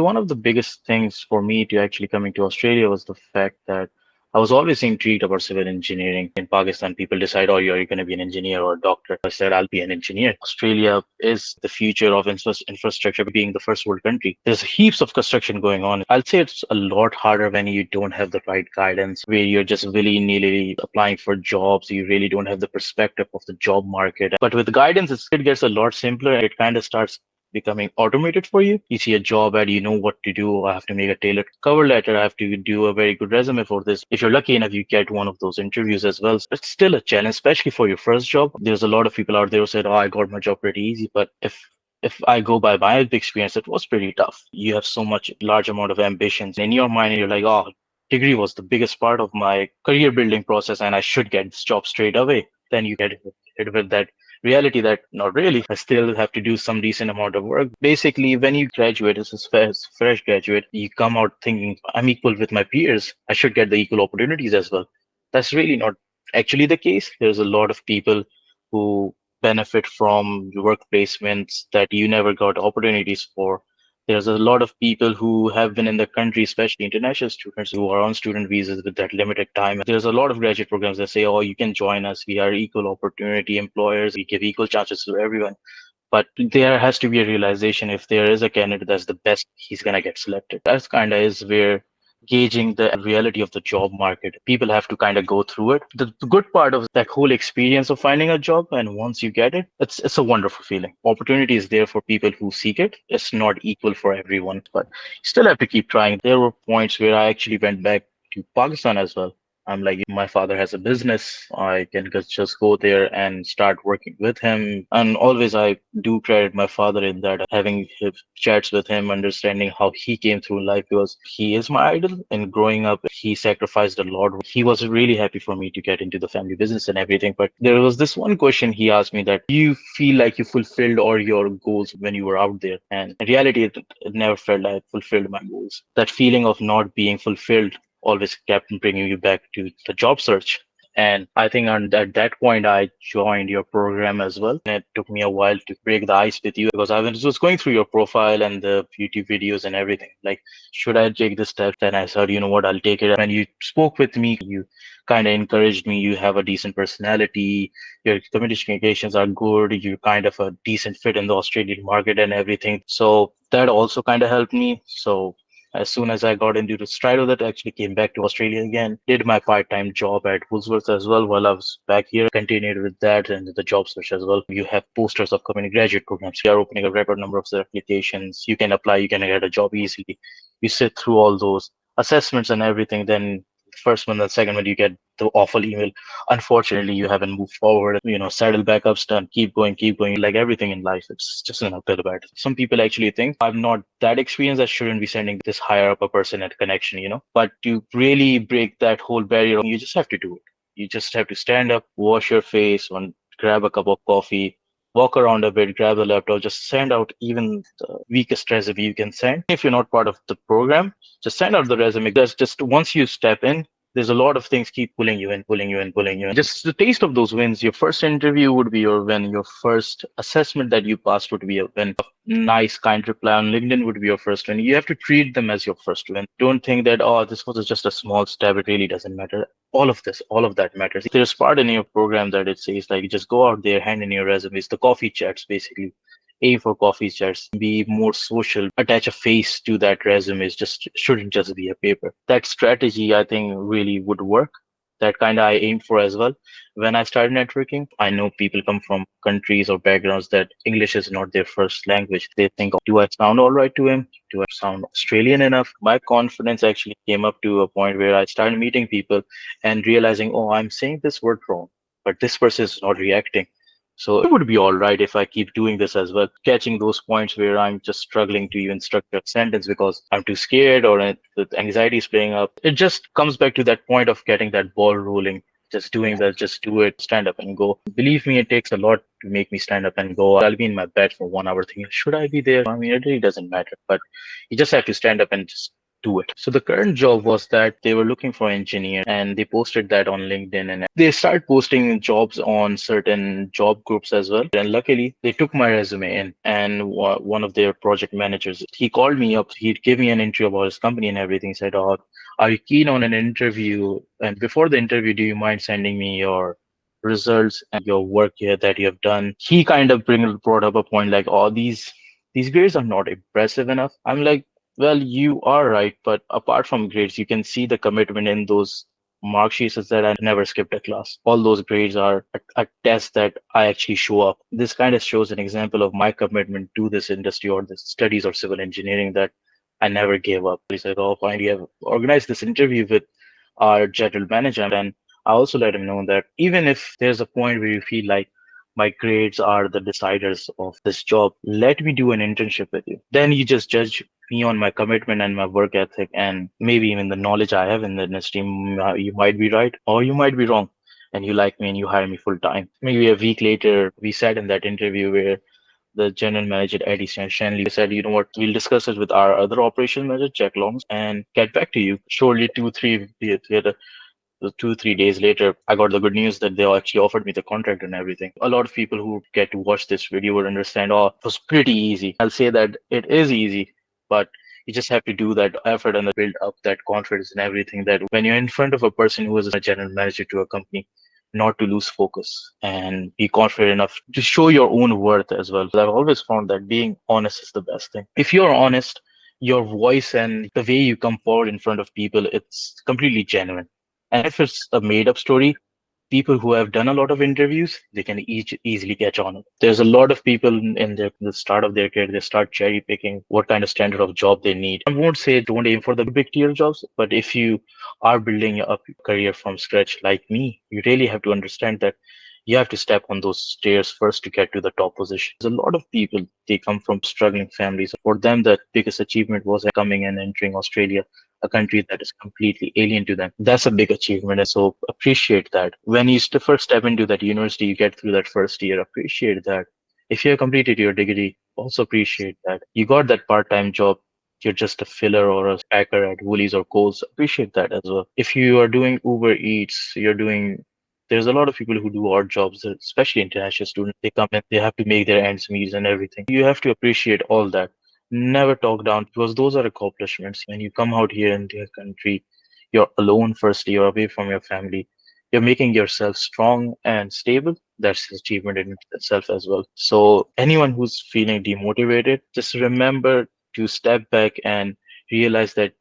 One of the biggest things for me to actually coming to Australia was the fact that I was always intrigued about civil engineering. In Pakistan, people decide, oh, you're going to be an engineer or a doctor. I said, I'll be an engineer. Australia is the future of infrastructure, being the first world country. There's heaps of construction going on. I'll say it's a lot harder when you don't have the right guidance, where you're just willy-nilly applying for jobs. You really don't have the perspective of the job market. But with guidance, it gets a lot simpler. It kind of starts becoming automated for you. You see a job ad, you know what to do. I have to make a tailored cover letter. I have to do a very good resume for this. If you're lucky enough, you get one of those interviews as well. It's still a challenge, especially for your first job. There's a lot of people out there who said, oh, I got my job pretty easy. But if I go by my experience, it was pretty tough. You have so much large amount of ambitions in your mind. You're like, oh, degree was the biggest part of my career building process, and I should get this job straight away. Then you get hit with that reality that not really. I still have to do some decent amount of work. Basically, when you graduate as a fresh graduate, you come out thinking, I'm equal with my peers. I should get the equal opportunities as well. That's really not actually the case. There's a lot of people who benefit from work placements that you never got opportunities for. There's a lot of people who have been in the country, especially international students who are on student visas with that limited time. There's a lot of graduate programs that say, oh, you can join us. We are equal opportunity employers. We give equal chances to everyone. But there has to be a realization if there is a candidate that's the best, he's going to get selected. That's kind of is where gauging the reality of the job market. People have to kind of go through it. The good part of that whole experience of finding a job, and once you get it, it's a wonderful feeling. Opportunity is there for people who seek it. It's not equal for everyone, but you still have to keep trying. There were points where I actually went back to Pakistan as well. I'm like, my father has a business. I can just go there and start working with him. And always I do credit my father in that, having his chats with him, understanding how he came through life because he is my idol. And growing up, he sacrificed a lot. He was really happy for me to get into the family business and everything. But there was this one question he asked me that, do you feel like you fulfilled all your goals when you were out there? And in reality, it never felt like I fulfilled my goals. That feeling of not being fulfilled always kept bringing you back to the job search. And I think at that point, I joined your program as well. And it took me a while to break the ice with you because I was just going through your profile and the YouTube videos and everything. Like, should I take this step? Then I said, you know what, I'll take it. When you spoke with me, you kind of encouraged me. You have a decent personality. Your communications are good. You're kind of a decent fit in the Australian market and everything. So that also kind of helped me. So as soon as I got into the stride of that, I actually came back to Australia again, did my part-time job at Woolworths as well while I was back here, continued with that and the job search as well. You have posters of community graduate programs. We are opening a record number of their applications. You can apply, you can get a job easily. You sit through all those assessments and everything, then first one, the second one, you get the awful email. Unfortunately, you haven't moved forward. Saddle back up, stand, keep going. Like everything in life, it's just an uphill battle. Some people actually think I'm not that experienced. I shouldn't be sending this higher up a person at connection. But to really break that whole barrier, you just have to do it. You just have to stand up, wash your face, and grab a cup of coffee, walk around a bit, grab a laptop, just send out even the weakest resume you can send. If you're not part of the program, just send out the resume. There's just once you step in, there's a lot of things keep pulling you in, pulling you in, pulling you in. Just the taste of those wins. Your first interview would be your win. Your first assessment that you passed would be a win. A nice, kind reply on LinkedIn would be your first win. You have to treat them as your first win. Don't think that, oh, this was just a small step. It really doesn't matter. All of that matters. There's part in your program that it says like just go out there, hand in your resumes, the coffee chats basically. Aim for coffee chats, be more social, attach a face to that resume. Just shouldn't just be a paper. That strategy I think really would work. That kind of I aim for as well. When I started networking, I know people come from countries or backgrounds that English is not their first language. They think, do I sound all right to him? Do I sound Australian enough? My confidence actually came up to a point where I started meeting people and realizing, oh, I'm saying this word wrong, but this person is not reacting. So it would be all right if I keep doing this as well, catching those points where I'm just struggling to even structure a sentence because I'm too scared or the anxiety is playing up. It just comes back to that point of getting that ball rolling. Just doing that, just do it, stand up and go. Believe me, it takes a lot to make me stand up and go. I'll be in my bed for 1 hour thinking, should I be there? I mean, it really doesn't matter, but you just have to stand up and just do it. So the current job was that they were looking for engineers and they posted that on LinkedIn, and they started posting jobs on certain job groups as well. And luckily, they took my resume in, and one of their project managers, he called me up. He gave me an intro about his company and everything. He said, "Oh, are you keen on an interview? And before the interview, do you mind sending me your results and your work here that you have done?" He kind of brought up a point like, "Oh, these grades are not impressive enough." I'm like, "Well, you are right, but apart from grades, you can see the commitment in those mark sheets is that I never skipped a class. All those grades are a test that I actually show up." This kind of shows an example of my commitment to this industry or the studies or civil engineering, that I never gave up. He said, "Oh, fine, you have organized this interview with our general manager." And I also let him know that even if there's a point where you feel like my grades are the deciders of this job, let me do an internship with you. Then you just judge me on my commitment and my work ethic and maybe even the knowledge I have in the industry. You might be right or you might be wrong. And you like me and you hire me full time. Maybe a week later, we sat in that interview where the general manager, Eddie Shanley, said, "You know what, we'll discuss it with our other operations manager, Jack Longs, and get back to you." Surely 2, 3 days later, I got the good news that they actually offered me the contract and everything. A lot of people who get to watch this video would understand, oh, it was pretty easy. I'll say that it is easy, but you just have to do that effort and build up that confidence and everything, that when you're in front of a person who is a general manager to a company, not to lose focus and be confident enough to show your own worth as well. I've always found that being honest is the best thing. If you're honest, your voice and the way you come forward in front of people, it's completely genuine. And if it's a made up story, people who have done a lot of interviews, they can easily catch on it. There's a lot of people in the start of their career, they start cherry picking what kind of standard of job they need. I won't say don't aim for the big tier jobs, but if you are building up your career from scratch like me, you really have to understand that you have to step on those stairs first to get to the top position. There's a lot of people, they come from struggling families. For them, the biggest achievement was coming and entering Australia, a country that is completely alien to them. That's a big achievement. And so appreciate that. When you first step into that university, you get through that first year, appreciate that. If you have completed your degree, also appreciate that. You got that part-time job, you're just a filler or a packer at Woolies or Coles, appreciate that as well. If you are doing Uber Eats, there's a lot of people who do odd jobs, especially international students. They come in, they have to make their ends meet and everything. You have to appreciate all that. Never talk down, because those are accomplishments. When you come out here in their country, you're alone firstly, you're away from your family. You're making yourself strong and stable. That's achievement in itself as well. So anyone who's feeling demotivated, just remember to step back and realize that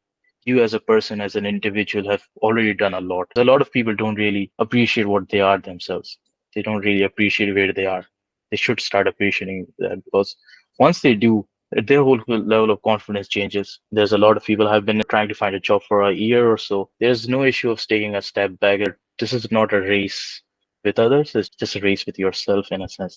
you as a person, as an individual, have already done a lot. A lot of people don't really appreciate what they are themselves. They don't really appreciate where they are. They should start appreciating that, because once they do, their whole level of confidence changes. There's a lot of people have been trying to find a job for a year or so. There's no issue of taking a step back. This is not a race with others. It's just a race with yourself in a sense.